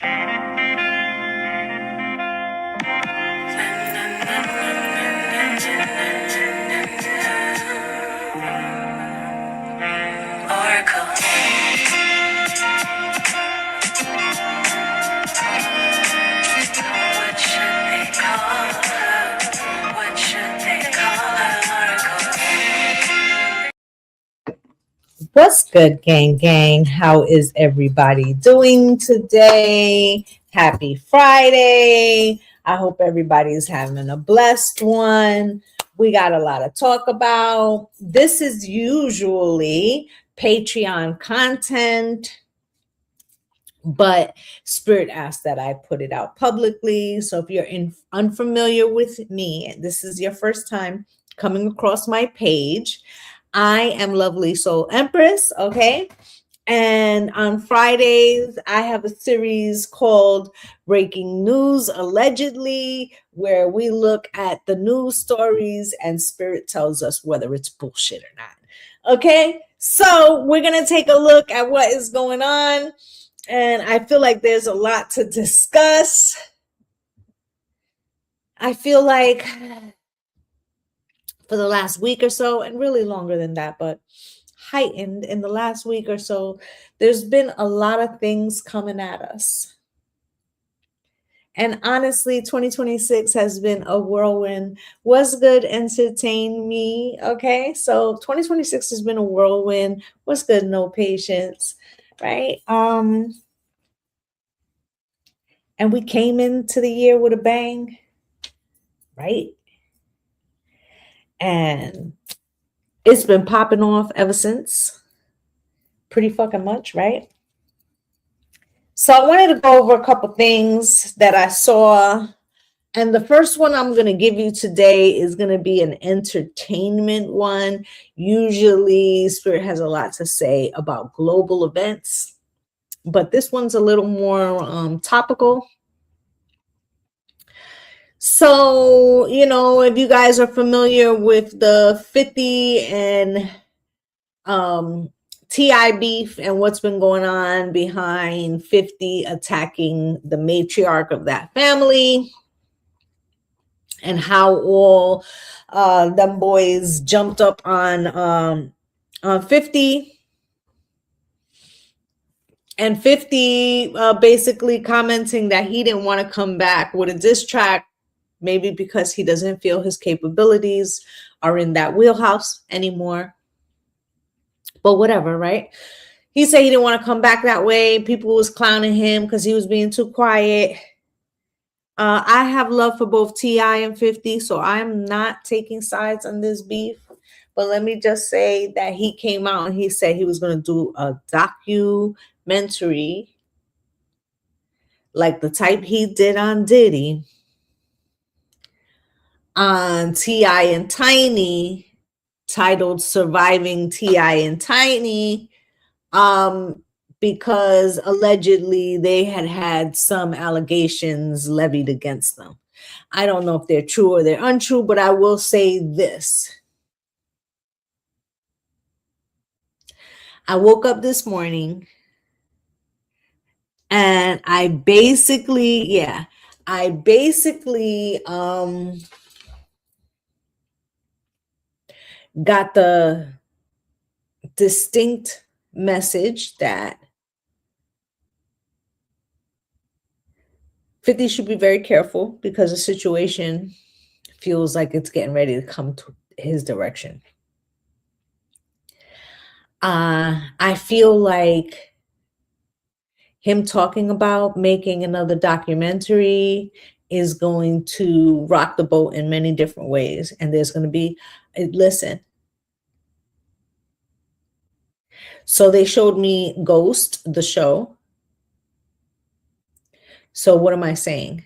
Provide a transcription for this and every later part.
Oracle. What should they call her? What should they call her? Oracle. What's good, gang? How is everybody doing today? Happy Friday. I hope everybody's having a blessed one. We got a lot to talk about. This is usually Patreon content, but Spirit asked that I put it out publicly. So if you're unfamiliar with me, this is your first time coming across my page, I am Lovely Soul Empress, okay? And on Fridays, I have a series called Breaking News Allegedly, where we look at the news stories and Spirit tells us whether it's bullshit or not. Okay, so we're going to take a look at what is going on. And I feel like there's a lot to discuss. I feel like for the last week or so, and really longer than that, but heightened in the last week or so, there's been a lot of things coming at us. And honestly, 2026 has been a whirlwind. What's good? Entertain me. Okay. So 2026 has been a whirlwind. What's good? No patience. Right. And we came into the year with a bang. Right. And it's been popping off ever since. Pretty fucking much, right? So I wanted to go over a couple things that I saw. And the first one I'm going to give you today is going to be an entertainment one. Usually Spirit has a lot to say about global events, but this one's a little more topical. So, you know, if you guys are familiar with the 50 and T.I. beef and what's been going on behind 50 attacking the matriarch of that family, and how all them boys jumped up on 50, and 50 basically commenting that he didn't want to come back with a diss track, maybe because he doesn't feel his capabilities are in that wheelhouse anymore. But whatever, right? He said he didn't want to come back that way. People was clowning him because he was being too quiet. I have love for both T.I. and 50, so I'm not taking sides on this beef. But let me just say that he came out and he said he was going to do a documentary like the type he did on Diddy on T.I. and Tiny, titled Surviving T.I. and Tiny, because allegedly they had some allegations levied against them. I don't know if they're true or they're untrue, but I will say this. I woke up this morning and I basically got the distinct message that 50 should be very careful because the situation feels like it's getting ready to come to his direction. I feel like him talking about making another documentary is going to rock the boat in many different ways. And there's going to be, listen. So they showed me Ghost, the show. So what am I saying?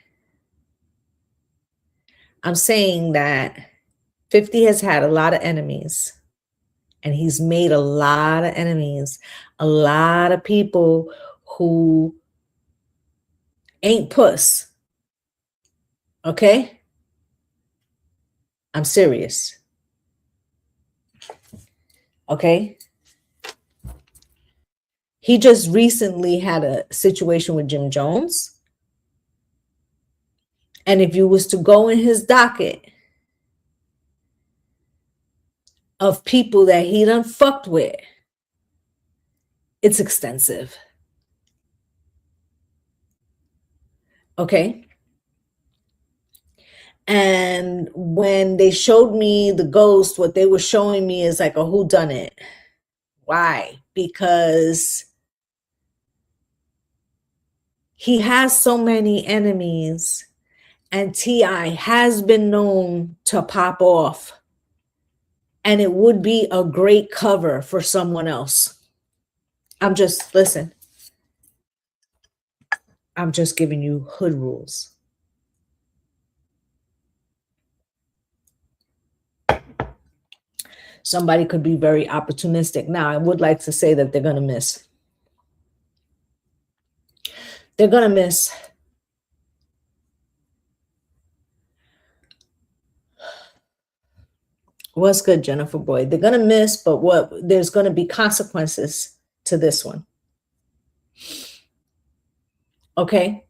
I'm saying that 50 has had a lot of enemies. And he's made a lot of enemies, a lot of people who ain't puss. Okay? I'm serious. Okay? He just recently had a situation with Jim Jones. And if you was to go in his docket of people that he done fucked with, it's extensive. Okay. And when they showed me the ghost, what they were showing me is like a whodunit. Why? Because he has so many enemies, and T.I. has been known to pop off, and it would be a great cover for someone else. Listen, I'm just giving you hood rules. Somebody could be very opportunistic. Now, I would like to say that they're going to miss. They're going to miss. What's good, Jennifer Boyd? They're going to miss, but there's going to be consequences to this one. Okay?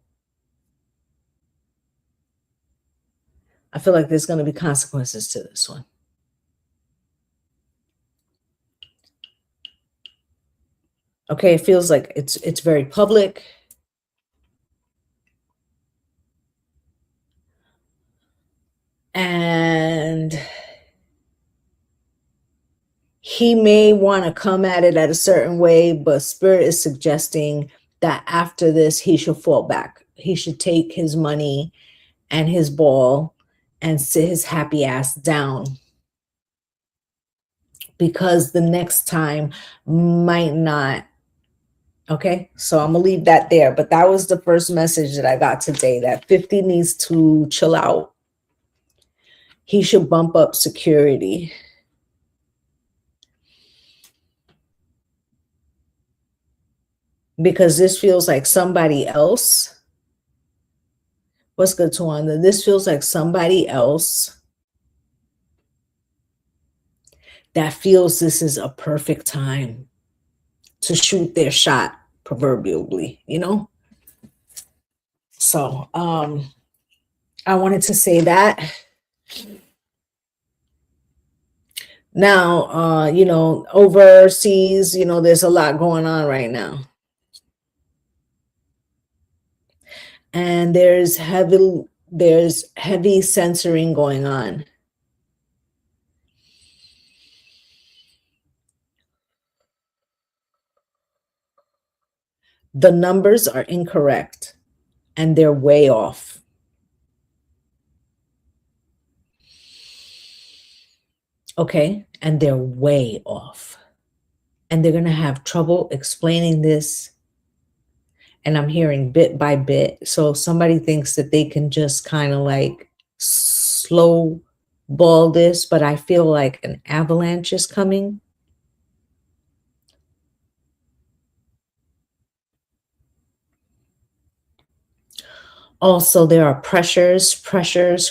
I feel like there's going to be consequences to this one. Okay, it feels like it's very public. And he may want to come at it at a certain way, but Spirit is suggesting that after this, he should fall back. He should take his money and his ball and sit his happy ass down, because the next time might not. Okay, so I'm gonna leave that there. But that was the first message that I got today, that 50 needs to chill out. He should bump up security. Because this feels like somebody else. What's good, Tawanda? This feels like somebody else that feels this is a perfect time to shoot their shot, proverbially, you know? So I wanted to say that. Now, overseas, there's a lot going on right now. And there's heavy censoring going on. The numbers are incorrect, and they're way off. Okay, and they're way off. And they're going to have trouble explaining this. And I'm hearing bit by bit. So somebody thinks that they can just kind of like slow ball this, but I feel like an avalanche is coming. Also, there are pressures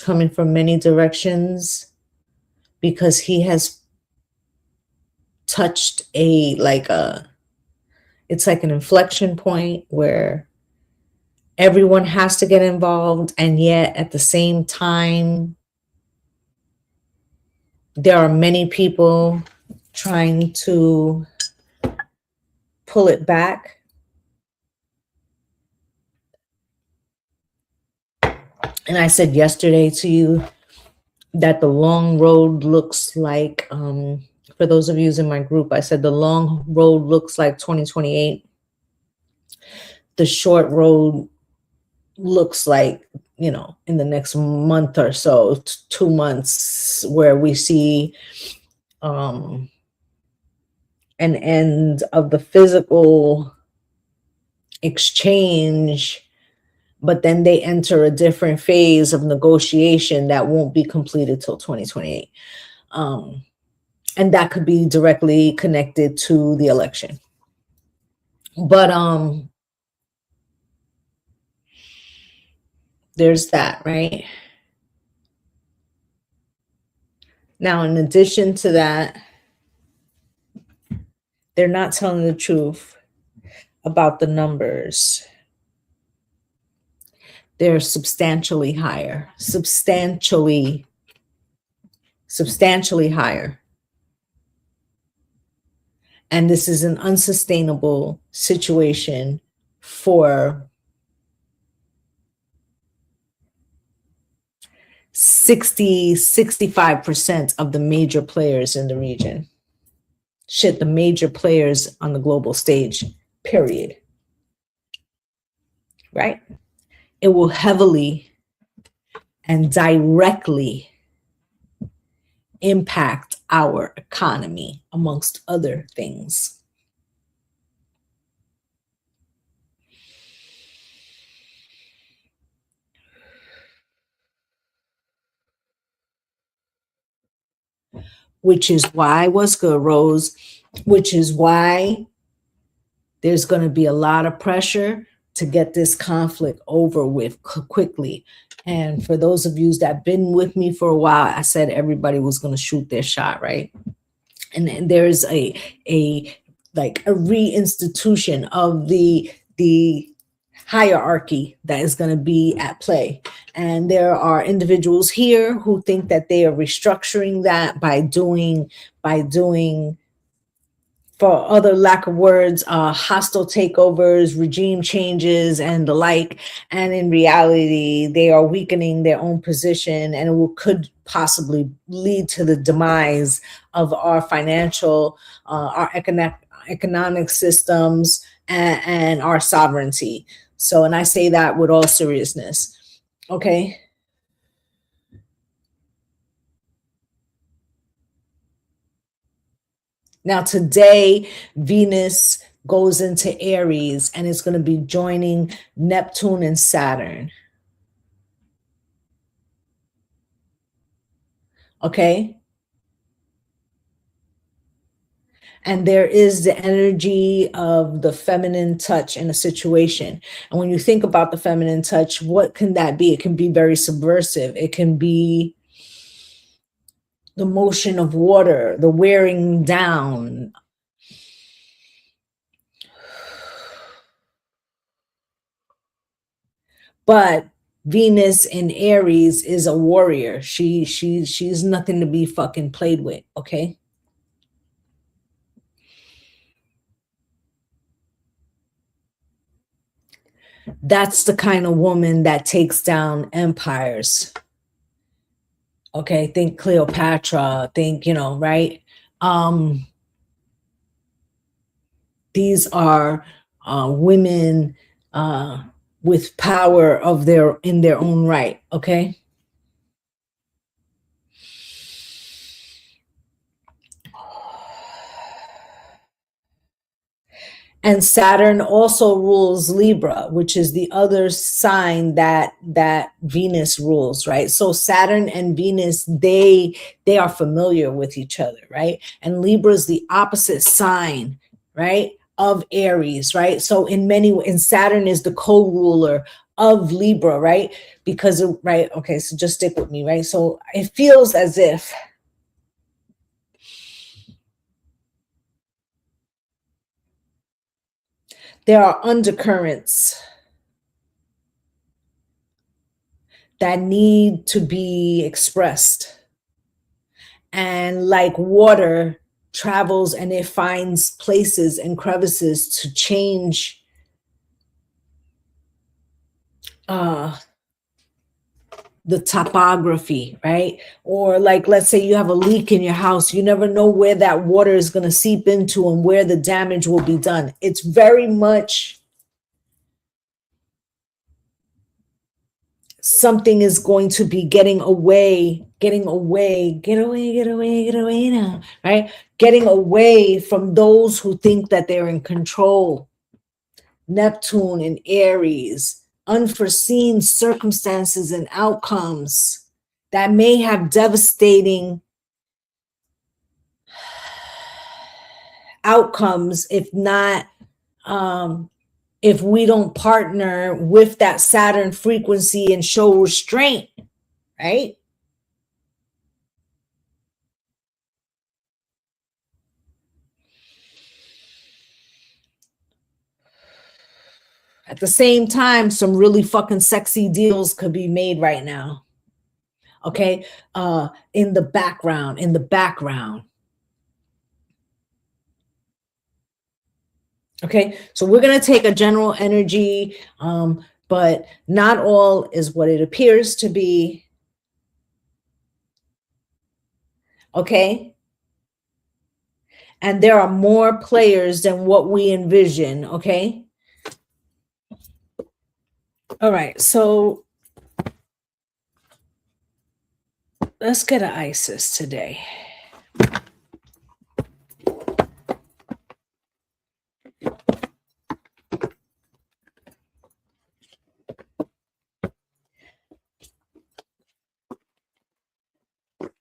coming from many directions, because he has touched it's like an inflection point where everyone has to get involved, and yet at the same time, there are many people trying to pull it back. And I said yesterday to you that the long road looks like, for those of you in my group, I said the long road looks like 2028. The short road looks like, in the next month or so, 2 months, where we see an end of the physical exchange, but then they enter a different phase of negotiation that won't be completed till 2028. And that could be directly connected to the election. But there's that, right? Now, in addition to that, they're not telling the truth. about the numbers. They're substantially higher, substantially higher. And this is an unsustainable situation for 65% of the major players in the region. Shit, the major players on the global stage, period. Right? It will heavily and directly impact our economy, amongst other things. Which is why, what's good, Rose? Which is why there's going to be a lot of pressure to get this conflict over with quickly. And for those of you that have been with me for a while, I said everybody was going to shoot their shot, right? And there's a reinstitution of the hierarchy that is going to be at play. And there are individuals here who think that they are restructuring that by doing, for other lack of words, hostile takeovers, regime changes, and the like. And in reality, they are weakening their own position, and it could possibly lead to the demise of our financial, our economic systems, and our sovereignty. So, and I say that with all seriousness. Okay. Now, today, Venus goes into Aries, and it's going to be joining Neptune and Saturn. Okay. And there is the energy of the feminine touch in a situation. And when you think about the feminine touch, what can that be? It can be very subversive. It can be the motion of water, the wearing down. But Venus in Aries is a warrior. She's nothing to be fucking played with, okay? That's the kind of woman that takes down empires. Okay, think Cleopatra, think, right? These are women with power in their own right, okay? And Saturn also rules Libra, which is the other sign that Venus rules, right? So Saturn and Venus, they are familiar with each other, right? And Libra is the opposite sign, right, of Aries, right? So in Saturn is the co-ruler of Libra, right? Because right, okay, so just stick with me, right? So it feels as if there are undercurrents that need to be expressed. And like water travels and it finds places and crevices to change the topography, right? Or like, let's say you have a leak in your house, you never know where that water is going to seep into and where the damage will be done. It's very much something is going to be getting away now, right? Getting away from those who think that they're in control. Neptune and Aries, unforeseen circumstances and outcomes that may have devastating outcomes if not if we don't partner with that Saturn frequency and show restraint, right? At the same time, some really fucking sexy deals could be made right now. Okay. In the background. Okay. So we're going to take a general energy, but not all is what it appears to be. Okay. And there are more players than what we envision. Okay. All right. So let's get an Isis today.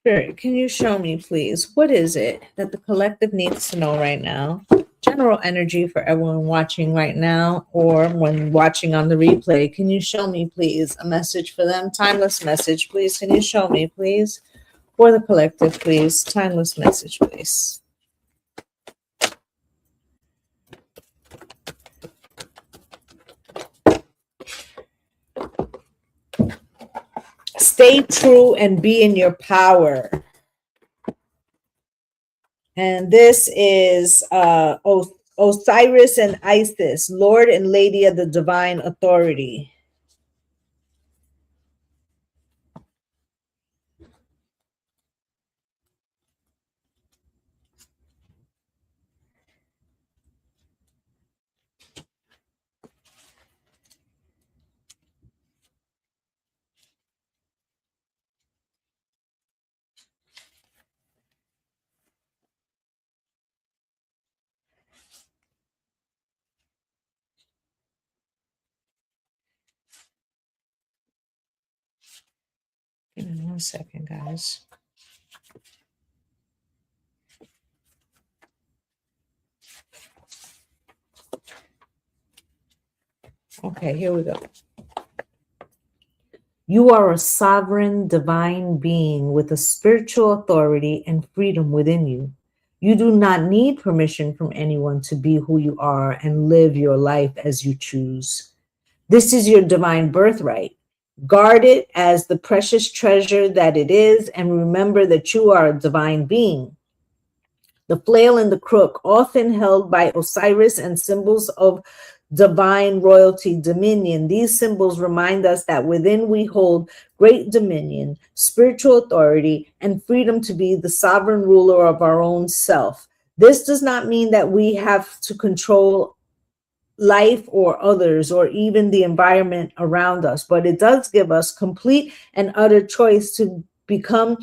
Spirit, can you show me, please? What is it that the collective needs to know right now? General energy for everyone watching right now or when watching on the replay. Can you show me, please, a message for them? Timeless message, please. Can you show me, please? For the collective, please. Timeless message, please. Stay true and be in your power. And this is Osiris and Isis, Lord and Lady of the Divine Authority. Give me 1 second, guys. Okay, here we go. You are a sovereign divine being with a spiritual authority and freedom within you. You do not need permission from anyone to be who you are and live your life as you choose. This is your divine birthright. Guard it as the precious treasure that it is, and remember that you are a divine being. The flail and the crook, often held by Osiris and symbols of divine royalty, dominion. These symbols remind us that within we hold great dominion, spiritual authority, and freedom to be the sovereign ruler of our own self. This does not mean that we have to control life or others or even the environment around us, but it does give us complete and utter choice to become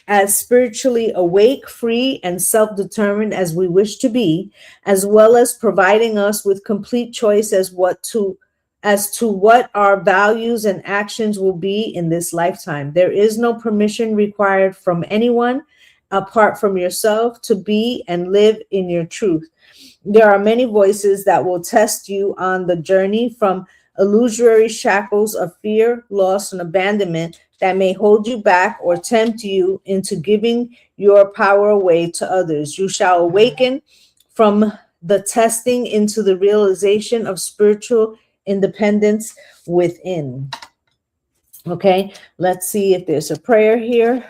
as spiritually awake, free, and self-determined as we wish to be, as well as providing us with complete choice as to what our values and actions will be in this lifetime. There is no permission required from anyone apart from yourself to be and live in your truth. There are many voices that will test you on the journey, from illusory shackles of fear, loss, and abandonment that may hold you back or tempt you into giving your power away to others. You shall awaken from the testing into the realization of spiritual independence within. Okay, let's see if there's a prayer here.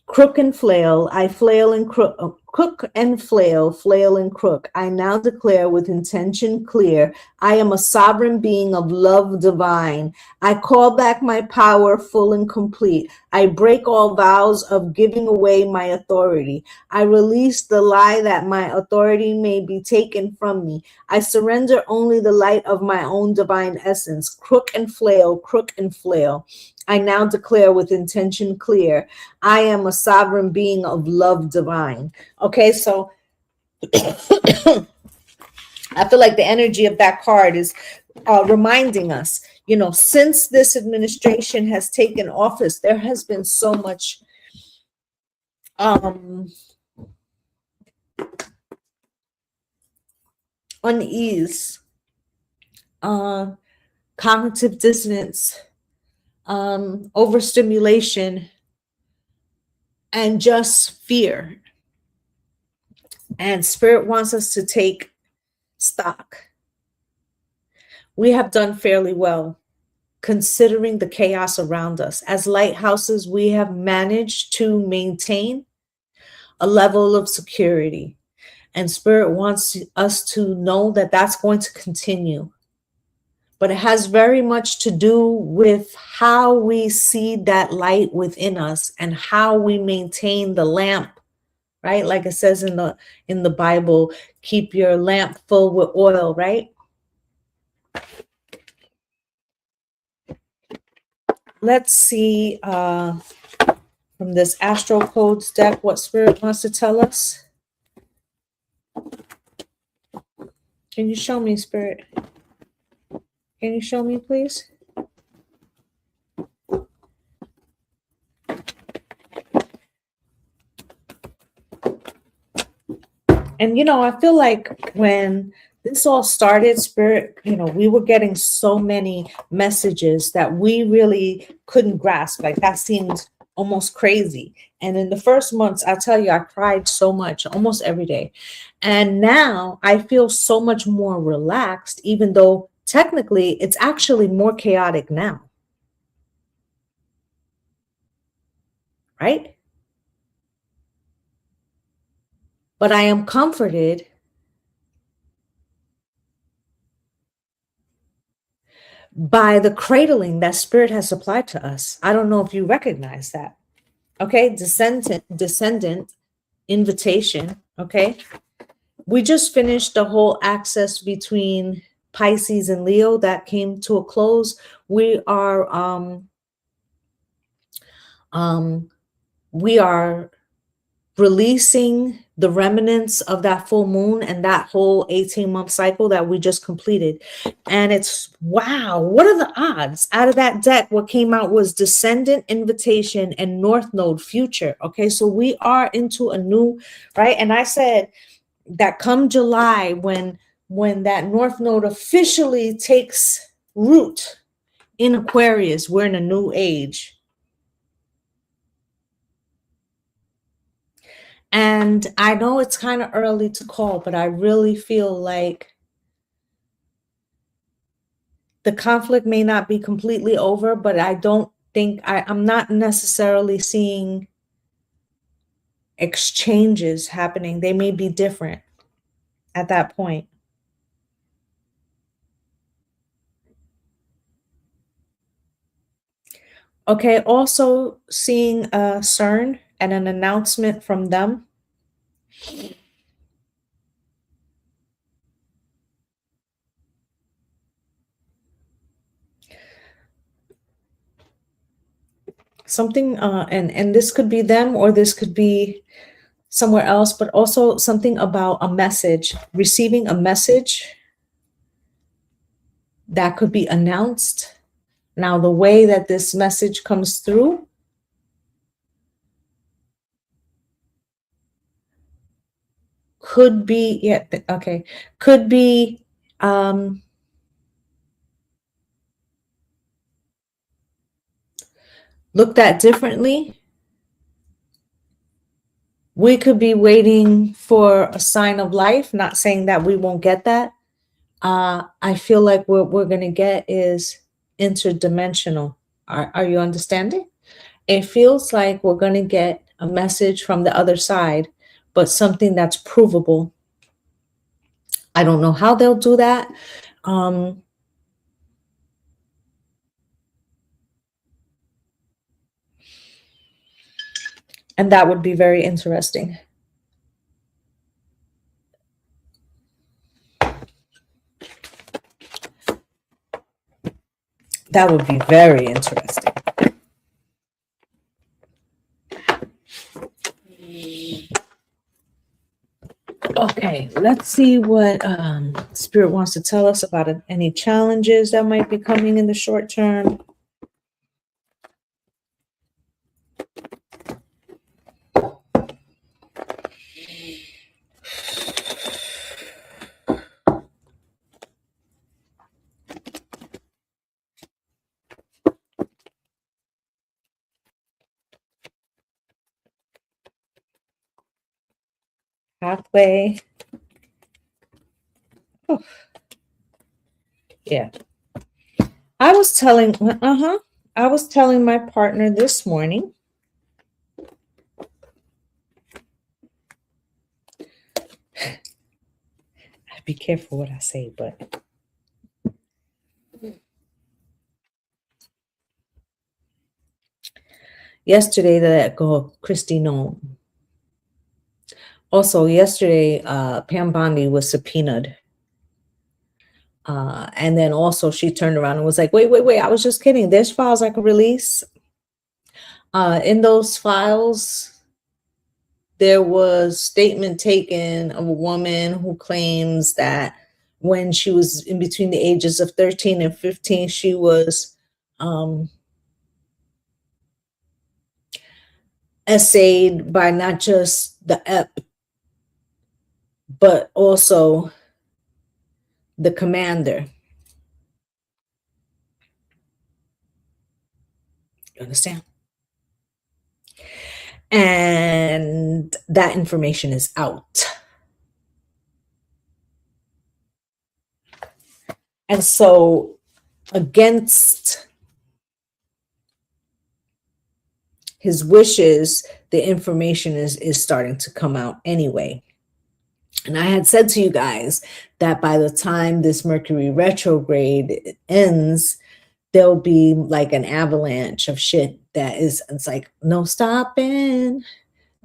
Crook and flail, I flail and crook, crook and flail, flail and crook. I now declare with intention clear, I am a sovereign being of love divine. I call back my power full and complete. I break all vows of giving away my authority. I release the lie that my authority may be taken from me. I surrender only the light of my own divine essence. Crook and flail, crook and flail. I now declare with intention clear, I am a sovereign being of love divine. Okay, so I feel like the energy of that card is reminding us, you know, since this administration has taken office, there has been so much unease, cognitive dissonance, overstimulation, and just fear. And Spirit wants us to take stock. We have done fairly well considering the chaos around us. As lighthouses, we have managed to maintain a level of security. And Spirit wants us to know that that's going to continue. But it has very much to do with how we see that light within us and how we maintain the lamp, right? Like it says in the Bible, keep your lamp full with oil, right? Let's see from this Astro Codes deck what Spirit wants to tell us. Can you show me, Spirit? Can you show me, please? And, I feel like when this all started, Spirit, we were getting so many messages that we really couldn't grasp. Like that seemed almost crazy. And in the first months, I tell you, I cried so much, almost every day. And now I feel so much more relaxed, even though technically it's actually more chaotic now. Right? But I am comforted by the cradling that Spirit has supplied to us. I don't know if you recognize that. Okay, descendant invitation. Okay, we just finished the whole axis between Pisces and Leo that came to a close. We are we are releasing the remnants of that full moon and that whole 18-month cycle that we just completed. And it's, wow, what are the odds? Out of that deck, what came out was Descendant Invitation and North Node Future. Okay, so we are into a new, right? And I said that come July, when that North Node officially takes root in Aquarius, we're in a new age. And I know it's kind of early to call, but I really feel like the conflict may not be completely over, but I don't think I'm not necessarily seeing exchanges happening. They may be different at that point. Okay, also seeing CERN and an announcement from them. Something, and this could be them or this could be somewhere else, but also something about a message, receiving a message that could be announced. Now, the way that this message comes through could be, could be looked at differently. We could be waiting for a sign of life, not saying that we won't get that. I feel like what we're going to get is interdimensional. Are you understanding? It feels like we're going to get a message from the other side, but something that's provable. I don't know how they'll do that. And that would be very interesting. That would be very interesting. Okay, let's see what Spirit wants to tell us about any challenges that might be coming in the short term. pathway. Oh, yeah. I was telling my partner this morning. Be careful what I say, but yesterday that girl Christy Nome. Also, yesterday, Pam Bondi was subpoenaed. And then also she turned around and was like, wait, I was just kidding. There's files I could release. In those files, there was statement taken of a woman who claims that when she was in between the ages of 13 and 15, she was essayed by not just the EP, but also the commander. You understand? And that information is out. And so against his wishes, the information is starting to come out anyway. And I had said to you guys that by the time this Mercury retrograde ends, there'll be like an avalanche of shit that is, it's like, no stopping,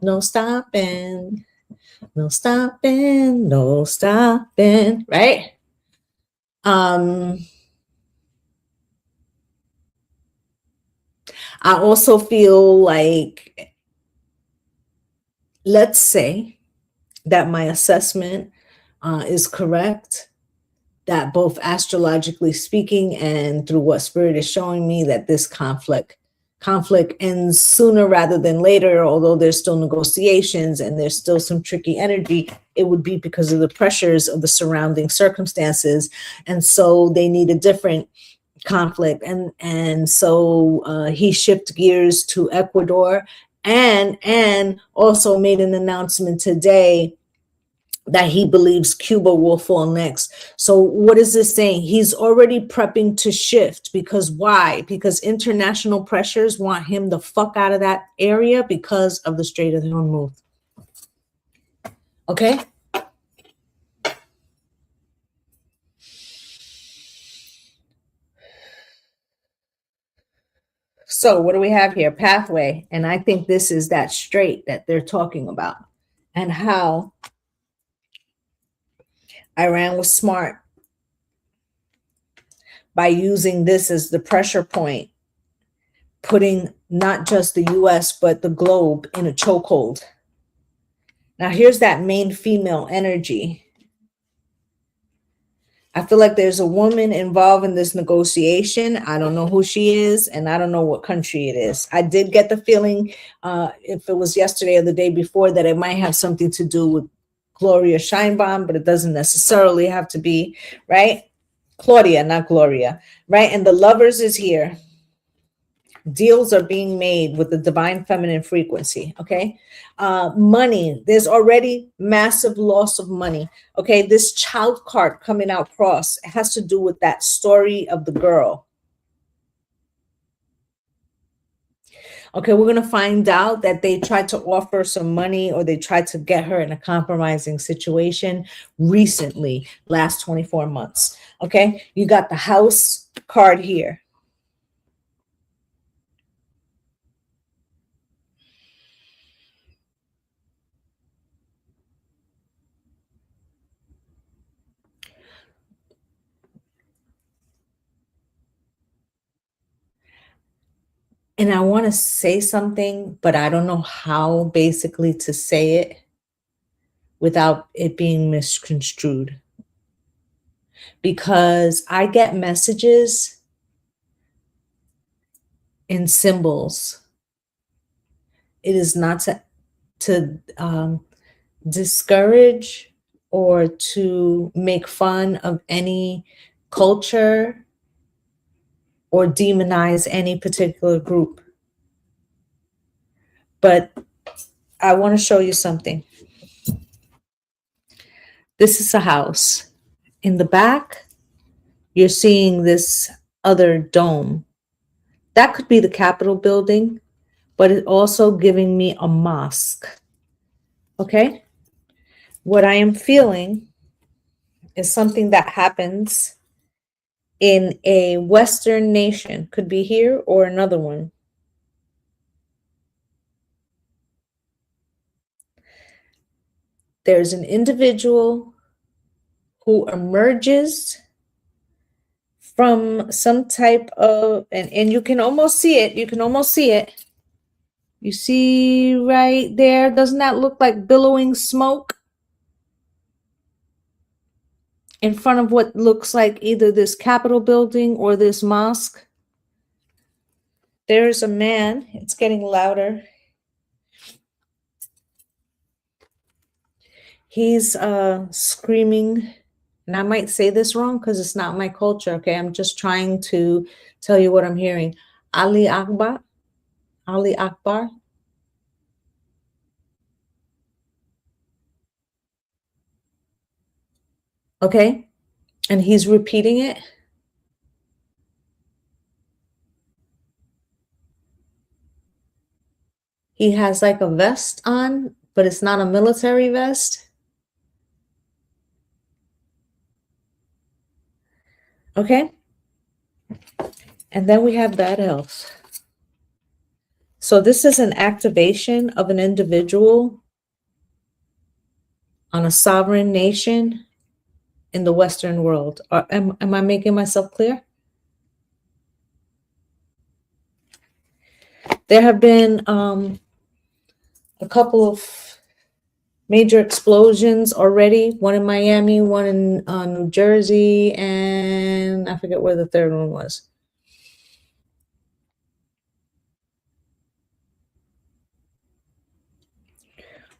no stopping, no stopping, no stopping, right? I also feel like, let's say that my assessment is correct, that both astrologically speaking and through what spirit is showing me, that this conflict ends sooner rather than later, although there's still negotiations and there's still some tricky energy. It would be because of the pressures of the surrounding circumstances. And so they need a different conflict. And so he shifted gears to Ecuador and also made an announcement today that he believes Cuba will fall next. So what is this saying? He's already prepping to shift. Because why? Because international pressures want him the fuck out of that area because of the Strait of Hormuz. Okay? So what do we have here? Pathway. And I think this is that strait that they're talking about, and how Iran was smart by using this as the pressure point, putting not just the US, but the globe in a chokehold. Now, here's that main female energy. I feel like there's a woman involved in this negotiation. I don't know who she is, and I don't know what country it is. I did get the feeling, if it was yesterday or the day before, that it might have something to do with Gloria Steinbaum, but it doesn't necessarily have to be, right? Claudia, not Gloria, right? And the Lovers is here. Deals are being made with the divine feminine frequency. Okay. Money, there's already massive loss of money. Okay. This child card coming out cross has to do with that story of the girl. Okay, we're going to find out that they tried to offer some money, or they tried to get her in a compromising situation recently, last 24 months. Okay, you got the House card here. And I want to say something, but I don't know how basically to say it without it being misconstrued. Because I get messages in symbols. It is not to discourage or to make fun of any culture or demonize any particular group. But I want to show you something. This is a house. In the back, you're seeing this other dome. That could be the Capitol building, but it's also giving me a mosque. Okay? What I am feeling is something that happens in a Western nation, could be here or another one. There's an individual who emerges from some type of, and you can almost see it. You can almost see it. You see right there, doesn't that look like billowing smoke in front of what looks like either this Capitol building or this mosque? There's a man, it's getting louder. He's screaming, and I might say this wrong because it's not my culture, okay? I'm just trying to tell you what I'm hearing. Ali Akbar, Ali Akbar. Okay, and he's repeating it. He has like a vest on, but it's not a military vest. Okay. And then we have bad health. So this is an activation of an individual on a sovereign nation in the Western world. Am I making myself clear? There have been a couple of major explosions already, one in Miami, one in New Jersey, and I forget where the third one was.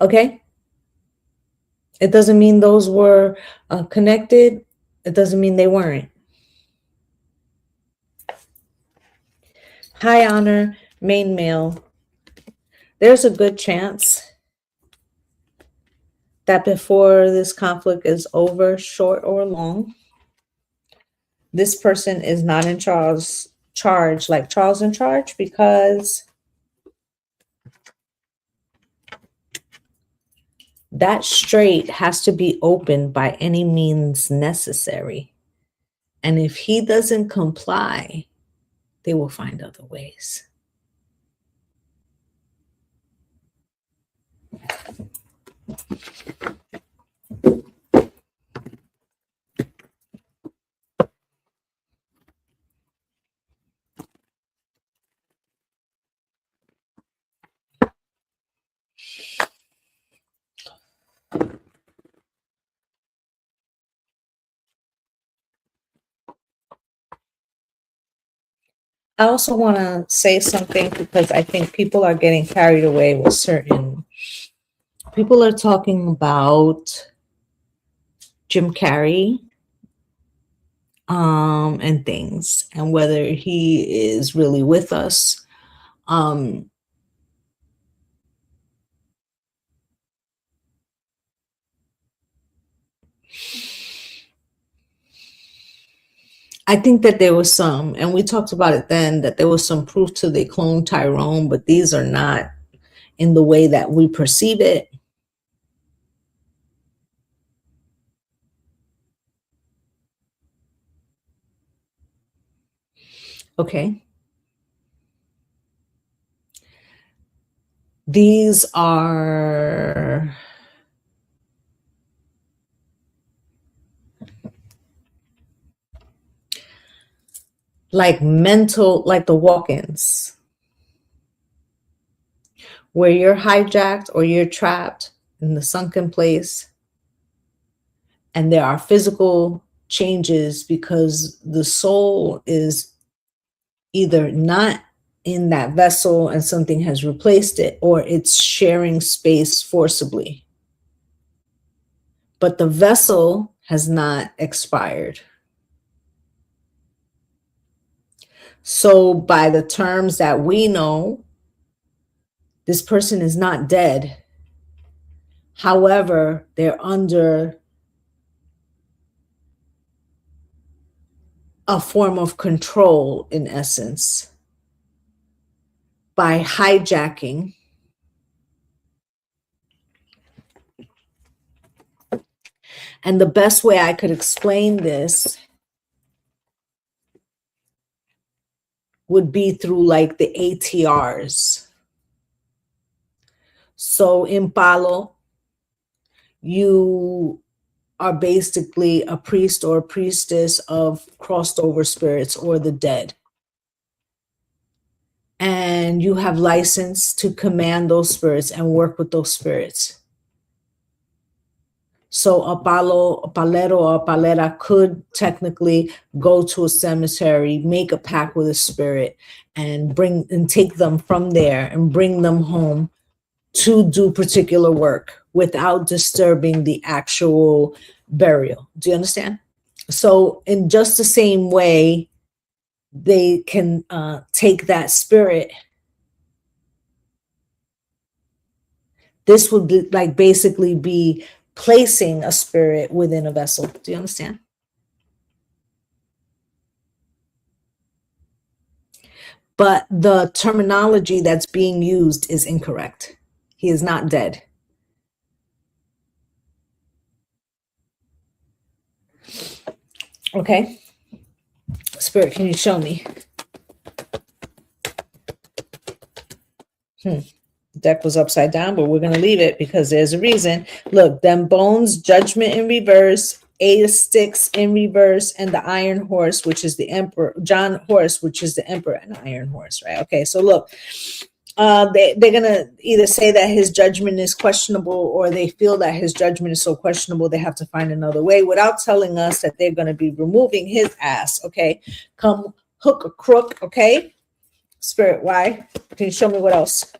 Okay. It doesn't mean those were connected. It doesn't mean they weren't. High honor, main male. There's a good chance that before this conflict is over, short or long, this person is not in charge, like Charles in charge, because that strait has to be opened by any means necessary. And if he doesn't comply, they will find other ways. I also want to say something because I think people are getting carried away with certain people are talking about Jim Carrey and things and whether he is really with us. I think that there was some, and we talked about it then, that there was some proof to the clone Tyrone, but these are not in the way that we perceive it. Okay. These are like mental, like the walk-ins, where you're hijacked or you're trapped in the sunken place, and there are physical changes because the soul is either not in that vessel and something has replaced it, or it's sharing space forcibly. But the vessel has not expired. So by the terms that we know, this person is not dead. However, they're under a form of control in essence by hijacking and the best way I could explain this would be through like the ATRs. So in Palo, you are basically a priest or a priestess of crossed over spirits or the dead. And you have license to command those spirits and work with those spirits. So a palero or a palera could technically go to a cemetery, make a pact with a spirit, and take them from there and bring them home to do particular work without disturbing the actual burial. Do you understand? So in just the same way, they can take that spirit. This would be like basically be placing a spirit within a vessel. Do you understand? But the terminology that's being used is incorrect. He is not dead. Okay. Spirit, can you show me? Deck was upside down, but we're going to leave it because there's a reason. Look, them bones, judgment in reverse, 8 of sticks in reverse, and the iron horse, which is the emperor, John horse, which is the emperor, and the iron horse, right? Okay, so look, they're going to either say that his judgment is questionable, or they feel that his judgment is so questionable they have to find another way without telling us that they're going to be removing his ass. Okay, come hook or crook. Okay, Spirit, why? Can you show me what else?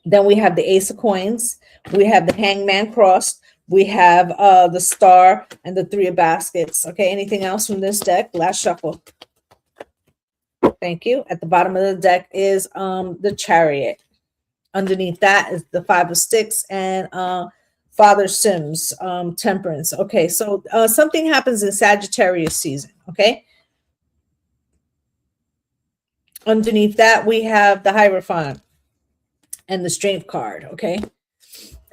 Then we have the Ace of Coins. We have the Hangman crossed. We have the Star and the 3 of Baskets. Okay, anything else from this deck? Last shuffle. Thank you. At the bottom of the deck is the Chariot. Underneath that is the 5 of Sticks and Father Sims, Temperance. Okay, so something happens in Sagittarius season. Okay. Underneath that, we have the Hierophant and the Strength card. Okay.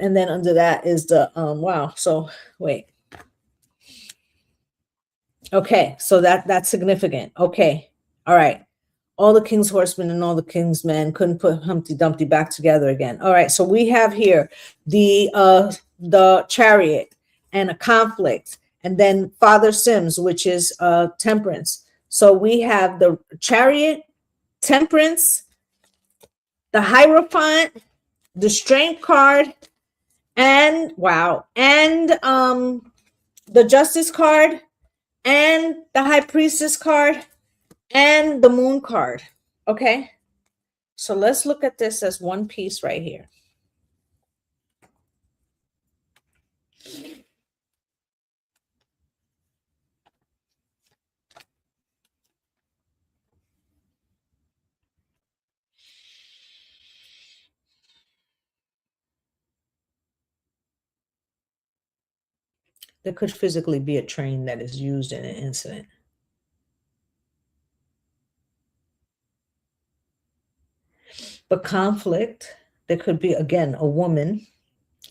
And then under that is the wow. So wait. Okay, so that's significant. Okay. All right. All the King's horsemen and all the King's men couldn't put Humpty Dumpty back together again. All right. So we have here the Chariot and a conflict, and then Father Sims, which is Temperance. So we have the Chariot, Temperance, the Hierophant, the Strength card, and wow, and the Justice card, and the High Priestess card, and the Moon card. Okay, so let's look at this as one piece right here. There could physically be a train that is used in an incident. But conflict, there could be, again, a woman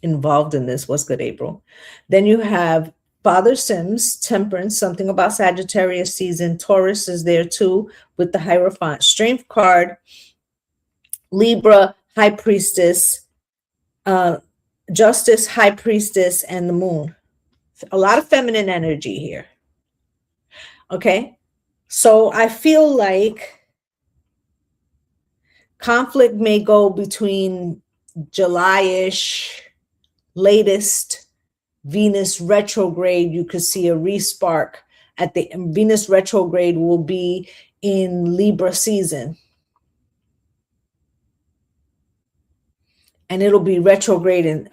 involved in this. What's good, April? Then you have Father Sims, Temperance, something about Sagittarius season. Taurus is there too with the Hierophant. Strength card, Libra, High Priestess, Justice, High Priestess, and the Moon. A lot of feminine energy here. Okay, so I feel like conflict may go between July-ish, latest Venus retrograde. You could see a respark at the Venus retrograde will be in Libra season. And it'll be retrograde in,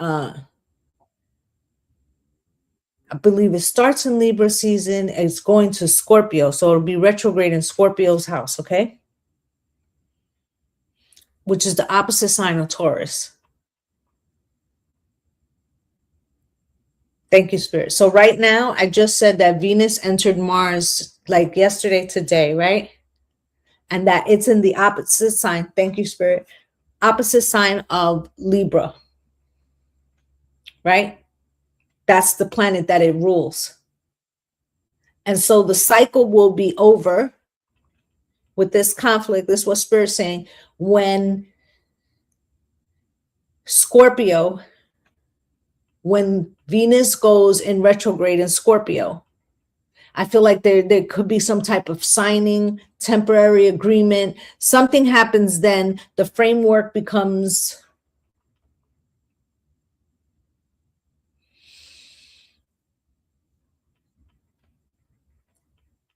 I believe it starts in Libra season. It's going to Scorpio. So it'll be retrograde in Scorpio's house, okay? Which is the opposite sign of Taurus. Thank you, Spirit. So right now, I just said that Venus entered Mars like yesterday, today, right? And that it's in the opposite sign. Thank you, Spirit. Opposite sign of Libra, right? That's the planet that it rules. And so the cycle will be over with this conflict. This is what Spirit's saying. When Scorpio, when Venus goes in retrograde in Scorpio, I feel like there could be some type of signing, temporary agreement. Something happens, then the framework becomes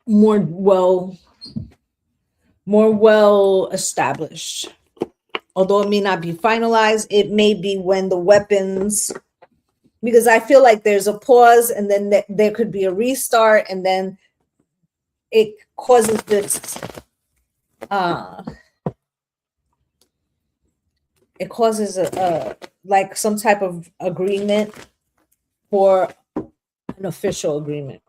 more well established. Although it may not be finalized, it may be when the weapons, because I feel like there's a pause and then there could be a restart, and then it causes this it causes a like some type of agreement for an official agreement.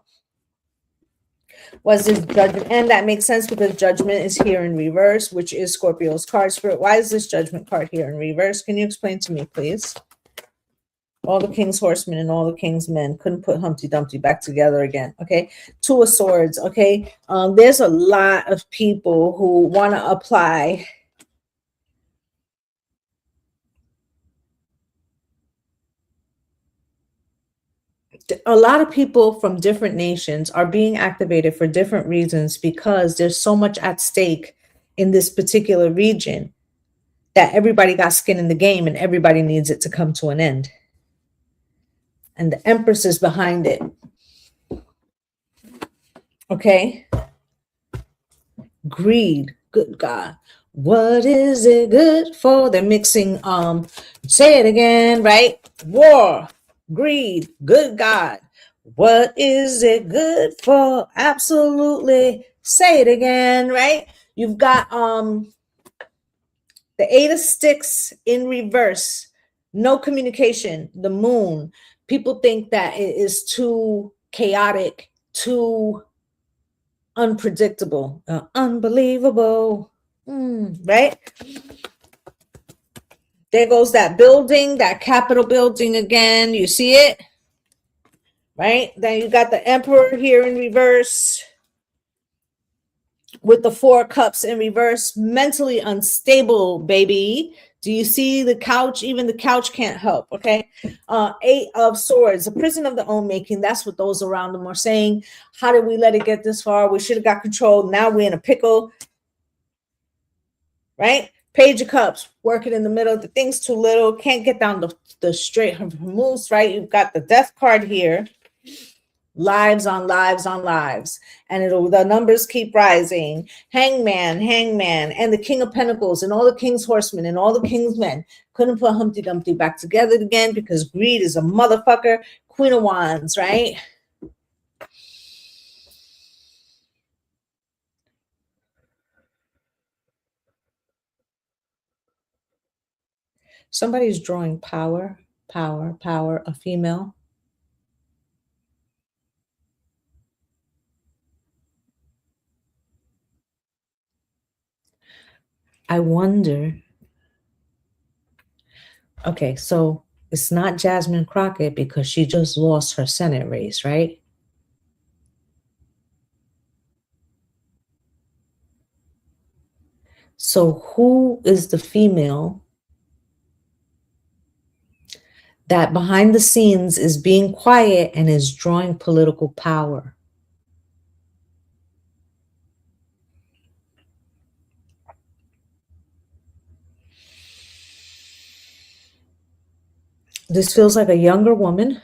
Was this judgment? And that makes sense because judgment is here in reverse, which is Scorpio's card. Spirit, why is this judgment card here in reverse? Can you explain to me, please? All the king's horsemen and all the king's men couldn't put Humpty Dumpty back together again. Okay. Two of Swords. Okay. There's a lot of people who want to apply a lot of people from different nations are being activated for different reasons because there's so much at stake in this particular region that everybody got skin in the game and everybody needs it to come to an end. And the Empress is behind it. Okay. Greed. Good God. What is it good for? They're mixing, say it again, right? War. Greed, good God. What is it good for? Absolutely. Say it again, right? You've got the Eight of Sticks in reverse. No communication. The Moon. People think that it is too chaotic, too unpredictable, unbelievable, right? There goes that building, that Capitol building again. You see it? Right? Then you got the Emperor here in reverse with the Four Cups in reverse. Mentally unstable, baby. Do you see the couch? Even the couch can't help, okay? Eight of Swords, a prison of their own making. That's what those around them are saying. How did we let it get this far? We should have got control. Now we're in a pickle, right? Page of Cups, working in the middle. The thing's too little. Can't get down the straight moves, right? You've got the Death card here. Lives on lives on lives. And the numbers keep rising. Hangman, and the King of Pentacles, and all the King's horsemen, and all the King's men. Couldn't put Humpty Dumpty back together again because greed is a motherfucker. Queen of Wands, right? Somebody's drawing power, a female. I wonder. Okay, so it's not Jasmine Crockett because she just lost her Senate race, right? So who is the female that behind the scenes is being quiet and is drawing political power? This feels like a younger woman.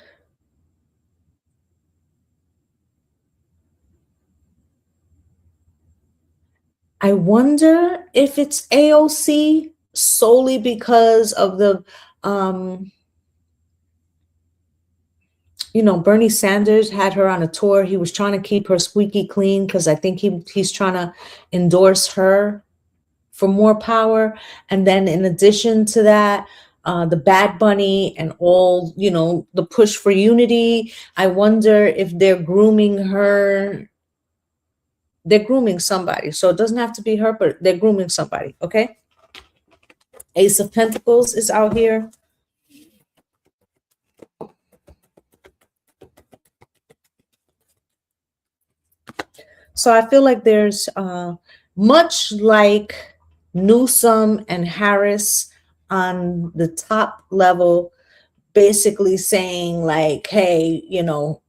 I wonder if it's AOC solely because of the, Bernie Sanders had her on a tour. He was trying to keep her squeaky clean because I think he's trying to endorse her for more power. And then in addition to that, the Bad Bunny and all, you know, the push for unity. I wonder if they're grooming her. They're grooming somebody. So it doesn't have to be her, but they're grooming somebody. Okay. Ace of Pentacles is out here. So I feel like there's much like Newsom and Harris on the top level, basically saying like, hey, you know,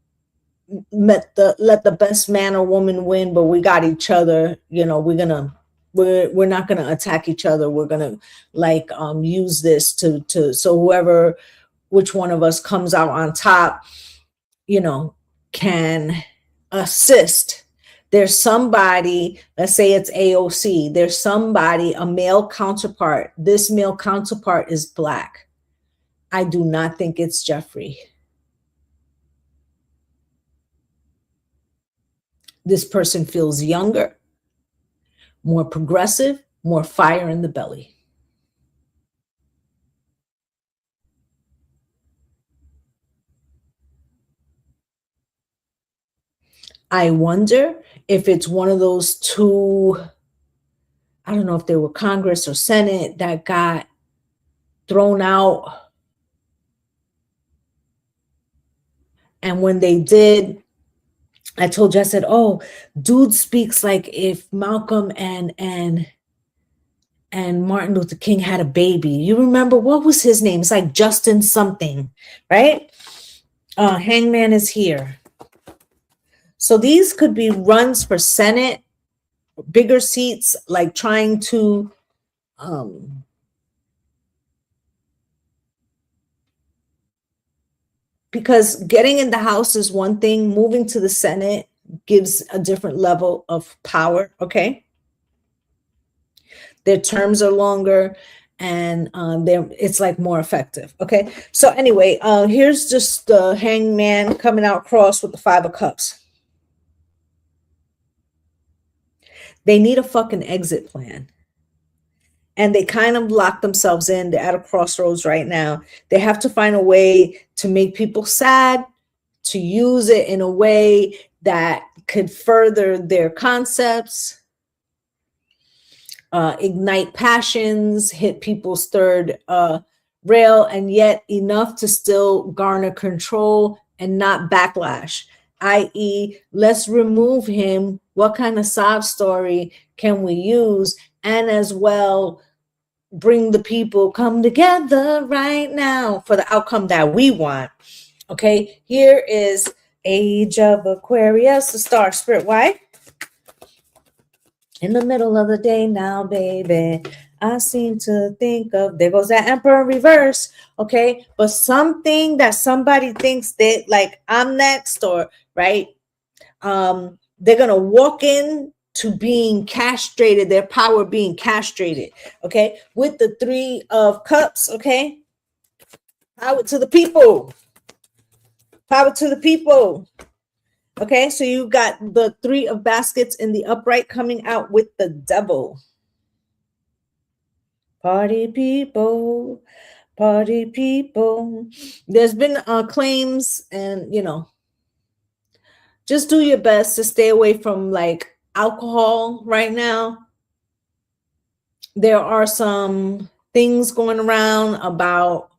let the best man or woman win, but we got each other. You know, we're not gonna attack each other. We're gonna like use this to so whoever, which one of us comes out on top, you know, can assist. There's somebody, let's say it's AOC, there's somebody, a male counterpart. This male counterpart is Black. I do not think it's Jeffrey. This person feels younger, more progressive, more fire in the belly. I wonder if it's one of those two, I don't know if they were Congress or Senate, that got thrown out. And when they did, I told you, I said, oh, dude speaks like if Malcolm and Martin Luther King had a baby. You remember, what was his name? It's like Justin something, right? Hangman is here. So these could be runs for Senate, bigger seats, like trying to because getting in the House is one thing, moving to the Senate gives a different level of power, okay? Their terms are longer and it's like more effective, okay? So anyway, here's just the Hangman coming out cross with the Five of Cups. They need a fucking exit plan. And they kind of lock themselves in. They're at a crossroads right now. They have to find a way to make people sad, to use it in a way that could further their concepts, ignite passions, hit people's third rail, and yet enough to still garner control and not backlash, i.e., let's remove him. What kind of sob story can we use? And as well, bring the people come together right now for the outcome that we want. Okay, here is Age of Aquarius, the star spirit. Why? In the middle of the day now, baby, I seem to think of, there goes that Emperor in reverse, okay? But something that somebody thinks that like I'm next, or right? They're gonna walk in to being castrated, their power being castrated, okay? With the Three of Cups, okay? Power to the people. Power to the people. Okay, so you got the Three of Baskets in the upright coming out with the Devil. Party people, party people. There's been claims, and you know, just do your best to stay away from like alcohol right now. There are some things going around about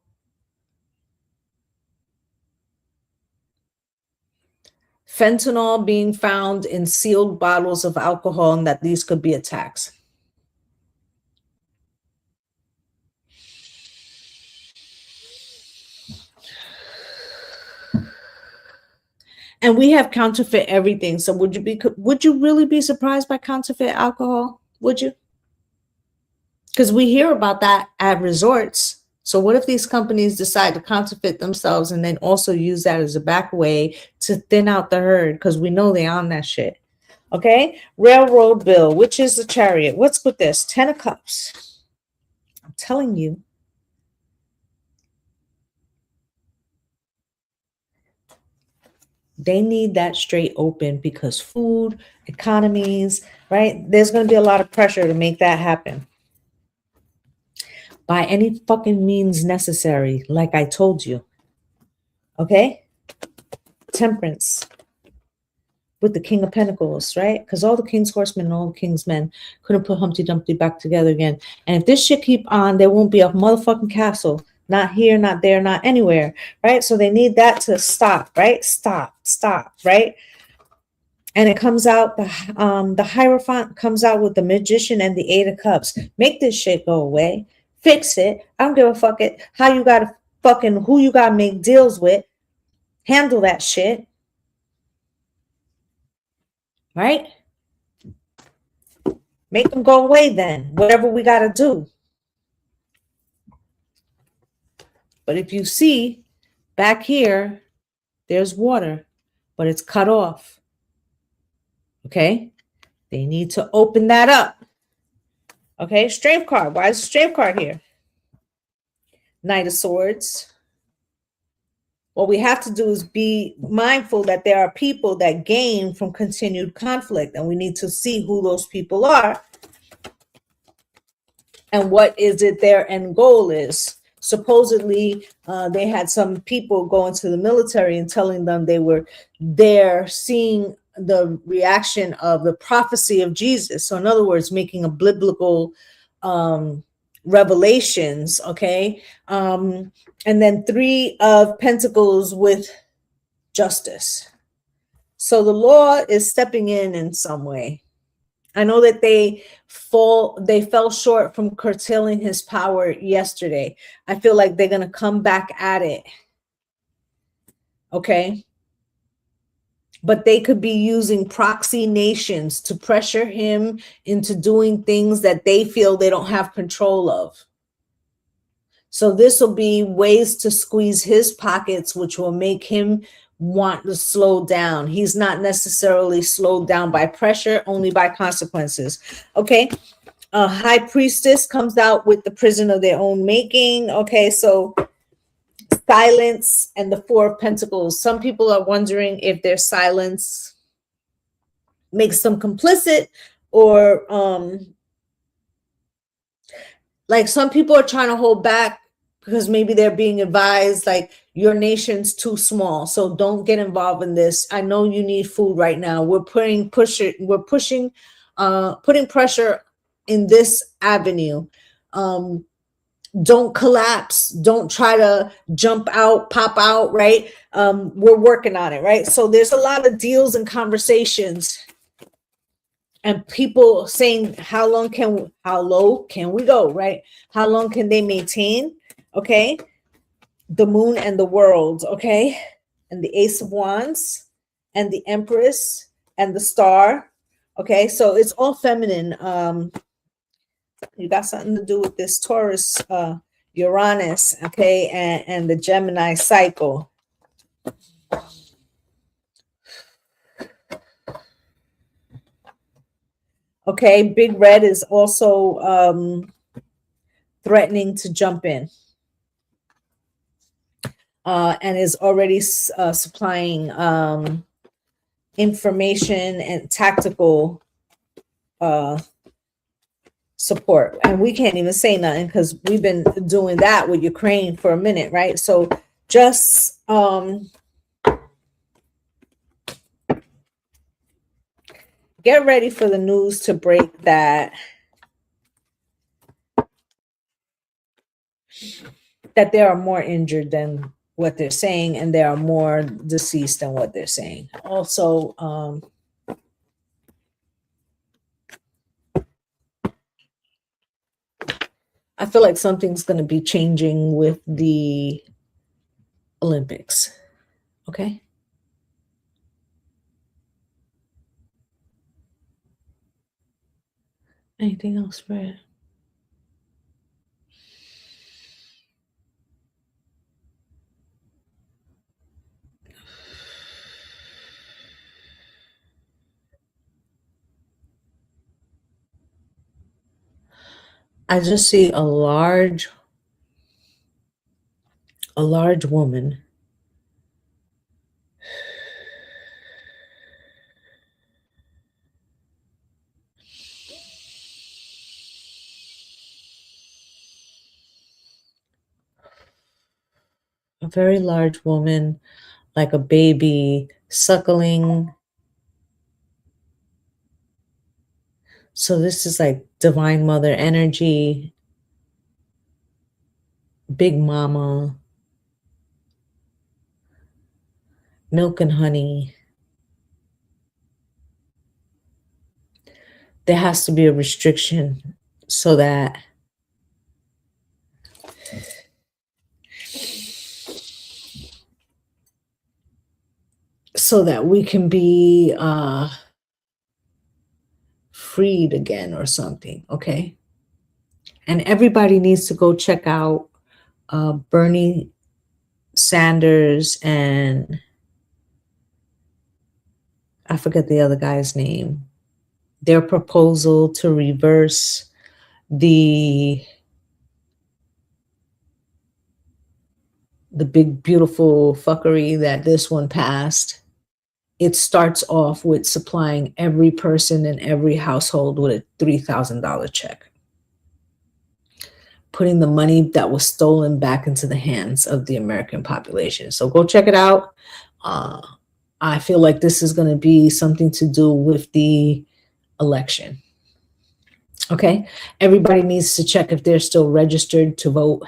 fentanyl being found in sealed bottles of alcohol, and that these could be attacks. And we have counterfeit everything. So would you really be surprised by counterfeit alcohol? Would you? Because we hear about that at resorts. So what if these companies decide to counterfeit themselves and then also use that as a back way to thin out the herd? Because we know they on that shit. Okay. Railroad bill, which is the Chariot. What's with this? 10 of Cups. I'm telling you. They need that straight open because food, economies, right? There's going to be a lot of pressure to make that happen. by any fucking means necessary, like I told you. Okay? Temperance with the King of Pentacles, right? Because all the King's horsemen and all the King's men couldn't put Humpty Dumpty back together again. And if this shit keep on, there won't be a motherfucking castle. Not here, not there, not anywhere, right? So they need that to stop, right? Stop, right? And it comes out, the Hierophant comes out with the Magician and the Eight of Cups. Make this shit go away. Fix it. I don't give a fuck it. How you gotta fucking, who you gotta make deals with. Handle that shit. Right? Make them go away then. Whatever we gotta do. But if you see back here, there's water, but it's cut off. Okay? They need to open that up. Okay? Strength card. Why is the strength card here? Knight of Swords. What we have to do is be mindful that there are people that gain from continued conflict, and we need to see who those people are and what is it their end goal is. Supposedly, they had some people go into the military and telling them they were there seeing the reaction of the prophecy of Jesus. So in other words, making a biblical revelations, okay? And then 3 of Pentacles with justice. So the law is stepping in some way. I know that they fell short from curtailing his power yesterday. I feel like they're going to come back at it. Okay? But they could be using proxy nations to pressure him into doing things that they feel they don't have control of. So this will be ways to squeeze his pockets, which will make him want to slow down. He's not necessarily slowed down by pressure, only by consequences. Okay. High Priestess comes out with the prison of their own making. Okay. So silence and the 4 of Pentacles. Some people are wondering if their silence makes them complicit, or like some people are trying to hold back because maybe they're being advised like your nation's too small, so don't get involved in this. I know you need food right now. We're putting pressure in this avenue. Don't collapse. Don't try to jump out, pop out, right? We're working on it, right? So there's a lot of deals and conversations and people saying how low can we go, right? How long can they maintain? Okay. The Moon and the World, okay? And the Ace of Wands and the Empress and the Star. Okay, so it's all feminine. You got something to do with this Taurus, Uranus, okay, and the Gemini cycle. Okay, Big Red is also threatening to jump in. And is already supplying information and tactical support. And we can't even say nothing because we've been doing that with Ukraine for a minute, right? So just get ready for the news to break that there are more injured than what they're saying, and there are more deceased than what they're saying. Also, I feel like something's going to be changing with the Olympics. Okay. Anything else, Fred? I just see a large woman a very large woman, like a baby suckling. So this is like divine mother energy, big mama, milk and honey. There has to be a restriction so that we can be freed again or something. Okay. And everybody needs to go check out Bernie Sanders and I forget the other guy's name. Their proposal to reverse the big beautiful fuckery that this one passed. It starts off with supplying every person in every household with a $3,000 check, putting the money that was stolen back into the hands of the American population. So go check it out. I feel like this is going to be something to do with the election. Okay. Everybody needs to check if they're still registered to vote.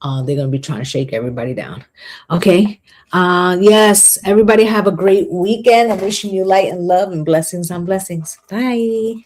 They're going to be trying to shake everybody down. Okay. Yes. Everybody have a great weekend. I'm wishing you light and love and blessings on blessings. Bye.